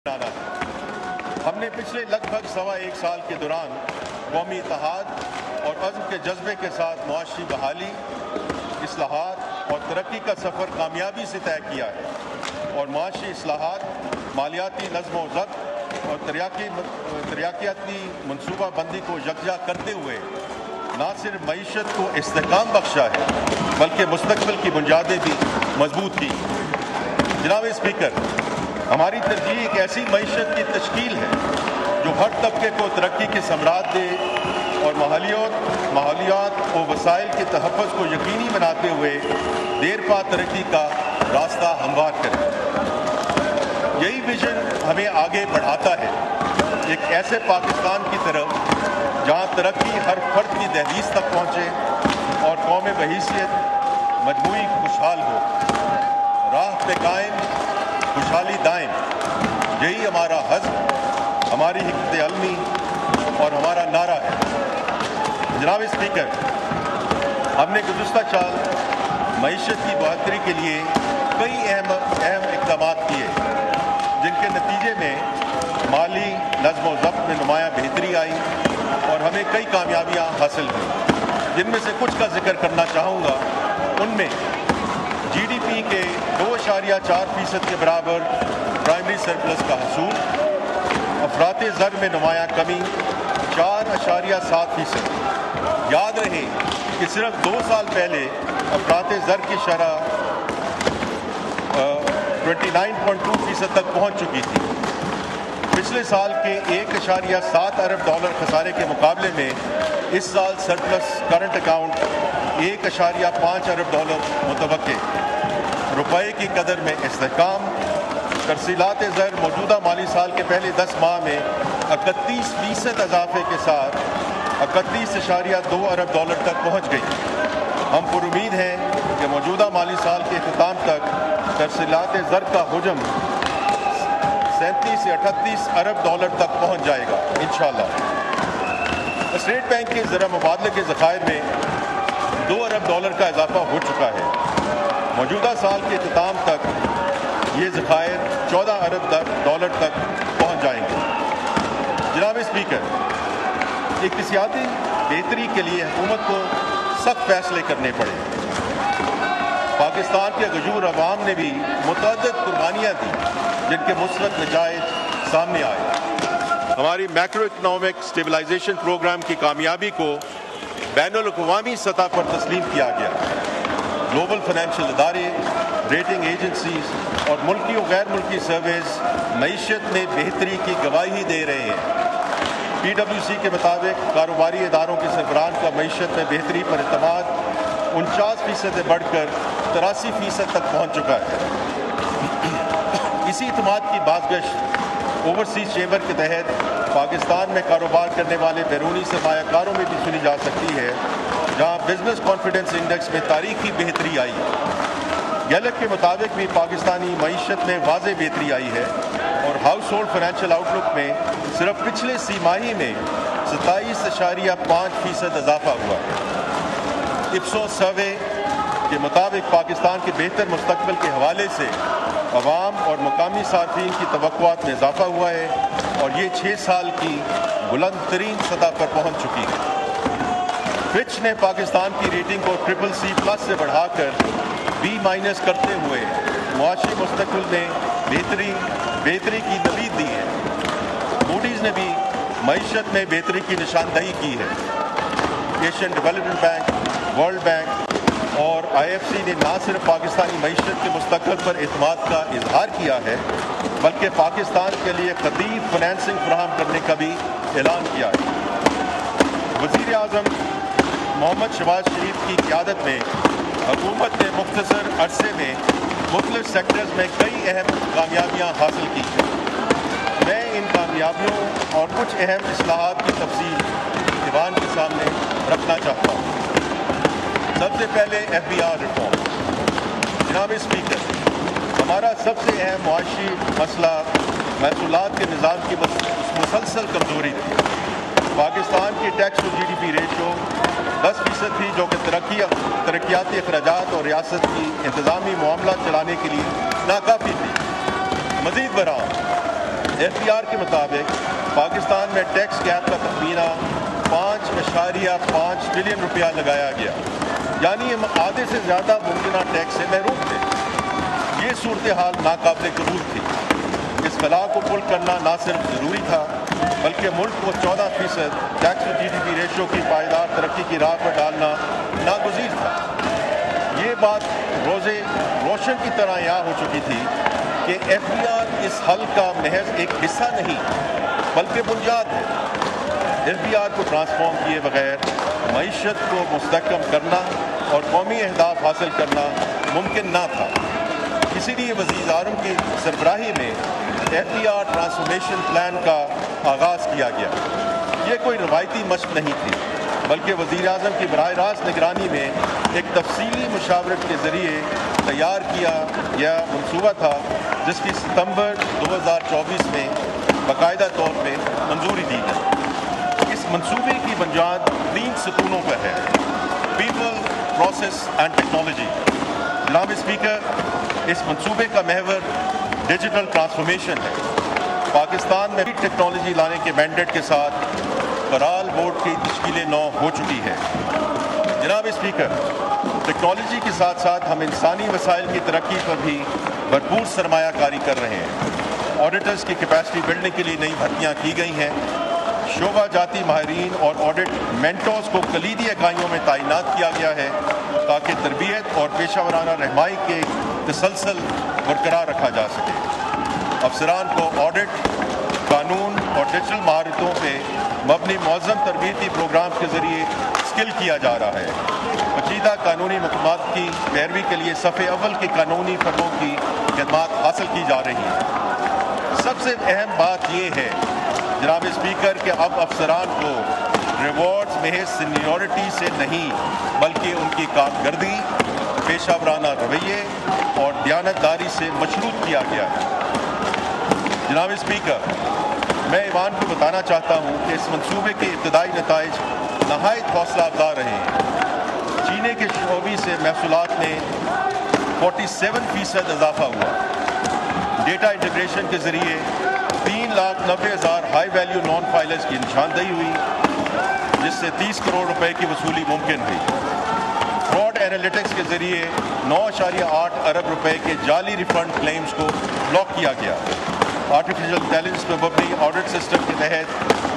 हमने पिछले लगभग सवा एक साल के दौरान कौमी इत्तेहाद और अज़्म के जज्बे के साथ मुआशी बहाली, इस्लाहात और तरक्की का सफ़र कामयाबी से तय किया है और मुआशी इस्लाहात, मालियाती नज़्म व ज़ब्त और तरक्याती मनसूबाबंदी को यकजा करते हुए न सिर्फ मईशत को इस्तेहकाम बख्शा है बल्कि मुस्तक़बिल की बुनियादें भी मजबूत की। जनाब स्पीकर, हमारी तरजीह एक ऐसी मईशत की तश्कील है जो हर तबके को तरक्की के समरात दे और माहौलियात और वसाइल के तहफ़्फ़ुज़ को यकीनी बनाते हुए देर पा तरक्की का रास्ता हमवार करे। यही विजन हमें आगे बढ़ाता है एक ऐसे पाकिस्तान की तरफ जहाँ तरक्की हर फर्द की दहलीज तक पहुँचे और कौम बहैसियत मजमूई खुशहाल हो। राह पे कायम, खुशहाली दायम, यही हमारा हज़्म, हमारी हिकमत अलमी और हमारा नारा है। जनाब स्पीकर, हमने गुज़िश्ता साल मईशत की बहादुरी के लिए कई अहम इक़दाम किए जिनके नतीजे में माली नज़्म व ज़ब्त में नुमायाँ बेहतरी आई और हमें कई कामयाबियाँ हासिल हुई। जिनमें से कुछ का जिक्र करना चाहूँगा। उनमें GDP के 2.4% के बराबर प्राइमरी सरप्लस का हसूल, अफरात ज़र में नुमायाँ कमी 4.7%। याद रहे कि सिर्फ 2 साल पहले अफरात ज़र की शरह 29.2% तक पहुँच चुकी थी। पिछले साल के 1.7 अरब डॉलर खसारे के मुकाबले में इस साल सरप्लस करंट अकाउंट 1.5 अरब डॉलर मुतवक्के। रुपये की कदर में इस्तेहकाम, तरसीलात ज़र मौजूदा माली साल के पहले 10 माह में 31% इजाफे के साथ 31.2 अरब डॉलर तक पहुँच गई। हम पुरुमीद हैं कि मौजूदा माली साल के अख्ताम तक तरसीलात ज़र का हुजम 37 से 38 अरब डॉलर तक पहुँच जाएगा इंशाअल्लाह। स्टेट बैंक के ज़रा मुबादले के ज़खायर में 2 अरब डॉलर का इजाफा हो चुका है। मौजूदा साल के अख्ताम तक ये ज़खायर 14 अरब डॉलर तक पहुँच जाएंगे। जनाब स्पीकर, इक़्तिसादी बेहतरी के लिए हुकूमत को सख्त फैसले करने पड़े। पाकिस्तान के गजूर अवाम ने भी मुतअद्दिद कुर्बानियाँ दी जिनके मुस्बत नताइज सामने आए। हमारी मैक्रो इकनॉमिक स्टेबलाइजेशन प्रोग्राम की कामयाबी को बैनुल-अक़वामी सतह पर तस्लीम किया गया। ग्लोबल फाइनेंशियल इदारे, रेटिंग एजेंसीज और मुल्की और गैर मुल्की सर्वेज मईशत में बेहतरी की गवाही दे रहे हैं। PwC के मुताबिक कारोबारी इदारों के सरबराहान का मईशत में बेहतरी पर एतमाद 49% से बढ़कर 83% तक पहुँच चुका है। इसी एतमाद की बाज़गश्त ओवरसीज चैम्बर के तहत पाकिस्तान में कारोबार करने वाले बैरूनी सरमायाकारों में भी सुनी जा सकती है, जहाँ बिजनेस कॉन्फिडेंस इंडेक्स में तारीखी बेहतरी आई। गैलप के मुताबिक भी पाकिस्तानी मईशत में वाज़ेह बेहतरी आई है और हाउस होल्ड फाइनेंशियल आउटलुक में सिर्फ पिछले सीमाही में 27.5% इजाफा हुआ है। इप्सोस सर्वे के मुताबिक पाकिस्तान के बेहतर मुस्तकबिल के हवाले से अवाम और मुकामी सार्फिन की तवक्कुआत में इजाफा हुआ है और ये 6 साल की बुलंद तरीन सतह पर पहुँच चुकी है। फिच ने पाकिस्तान की रेटिंग को CCC+ से बढ़ाकर B- करते हुए मुआशी मुस्तकबिल में बेहतरी की नवीद दी है। मूडीज़ ने भी मईशत में बेहतरी की निशानदही की है। Asian development bank, world bank और IFC ने न सिर्फ पाकिस्तानी मईशत के मुस्तकबिल पर एतमाद का इजहार किया है बल्कि पाकिस्तान के लिए खतीब फाइनेंसिंग फराहम करने का भी ऐलान किया है। वज़ीर आज़म मोहम्मद शहबाज शरीफ की क़यादत में हुकूमत ने मुख्तसर अरसे में मुख्तलिफ सेक्टर्स में कई अहम कामयाबियाँ हासिल की हैं। मैं इन कामयाबियों और कुछ अहम इस्लाहात की तफसील दीवान के सामने रखना चाहता हूँ। सबसे पहले FBR रिफॉर्म। जनाब स्पीकर, हमारा सबसे अहम मुआशी मसला महसूलात के निज़ाम की मुसलसल कमज़ोरी थी। पाकिस्तान की टैक्स टू GDP रेशो 10% थी जो कि तरक्याती अखराजात और रियासत की इंतज़ामी मामला चलाने के लिए नाकाफ़ी थी। मज़ीद बराह FBR کے مطابق پاکستان میں ٹیکس گیپ کا تخمینہ 5.5 ٹریلین روپیہ لگایا گیا، یعنی ہم آدھے سے زیادہ ممکنہ ٹیکس سے محروم تھے۔ یہ صورتحال ناقابل قبول تھی۔ اس خلا کو پل کرنا نہ صرف ضروری تھا بلکہ ملک کو 14% ٹیکس ٹو GDP ریشو کی پائیدار ترقی کی راہ پر ڈالنا ناگزیر تھا۔ یہ بات روزے روشن کی طرح یہاں ہو چکی تھی کہ FBR اس حل کا محض ایک حصہ نہیں بلکہ بنیاد ہے۔ FBR کو ٹرانسفارم کیے بغیر معیشت کو مستحکم کرنا اور قومی اہداف حاصل کرنا ممکن نہ تھا۔ اسی لیے وزیر اعظم کی سربراہی میں FBR ٹرانسفارمیشن پلان کا آغاز کیا گیا۔ یہ کوئی روایتی مشق نہیں تھی بلکہ وزیر اعظم کی براہ راست نگرانی میں ایک تفصیلی مشاورت کے ذریعے تیار کیا گیا منصوبہ تھا، جس کی ستمبر 2024 میں باقاعدہ طور پہ منظوری دی گئی۔ اس منصوبے کی بنیاد 3 ستونوں پر ہے: پیپل، پروسیس اینڈ ٹیکنالوجی۔ جناب اسپیکر، اس منصوبے کا محور ڈیجیٹل ٹرانسفارمیشن ہے۔ پاکستان میں ٹیکنالوجی لانے کے مینڈیٹ کے ساتھ فرال بورڈ کی تشکیل نو ہو چکی ہے۔ جناب اسپیکر، ٹیکنالوجی کے ساتھ ساتھ ہم انسانی وسائل کی ترقی پر بھی بھرپور سرمایہ کاری کر رہے ہیں۔ آڈیٹرز کی کیپیسٹی بلڈنگ کے لیے نئی بھرتیاں کی گئی ہیں۔ شعبہ جاتی ماہرین اور آڈٹ مینٹورز کو کلیدی اکائیوں میں تعینات کیا گیا ہے تاکہ تربیت اور پیشہ ورانہ رہنمائی کے تسلسل برقرار رکھا جا سکے۔ افسران کو آڈٹ، قانون اور ڈیجیٹل مہارتوں پہ مبنی معظم تربیتی پروگرام کے ذریعے اسکل کیا جا رہا ہے۔ پیچیدہ قانونی مقامات کی پیروی کے لیے صف اول کے قانونی فرموں کی خدمات حاصل کی جا رہی ہیں۔ سب سے اہم بات یہ ہے جناب اسپیکر کہ اب افسران کو ریوارڈز محض سینیورٹی سے نہیں بلکہ ان کی کارکردگی، پیشہ ورانہ رویے اور دیانتداری سے مشروط کیا گیا ہے۔ جناب اسپیکر، میں ایوان کو بتانا چاہتا ہوں کہ اس منصوبے کے ابتدائی نتائج نہایت حوصلہ افزا رہے ہیں۔ چینے کے شعبے سے محصولات میں 47% اضافہ ہوا۔ ڈیٹا انٹیگریشن کے ذریعے 3,90,000 ہائی ویلیو نان فائلرز کی نشاندہی ہوئی، جس سے 30 کروڑ روپے کی وصولی ممکن ہوئی۔ فراڈ اینالیٹکس کے ذریعے 9.8 ارب روپے کے جعلی ریفنڈ کلیمز کو بلاک کیا گیا۔ آرٹیفیشل انٹیلیجنس پر مبنی آڈٹ سسٹم کے تحت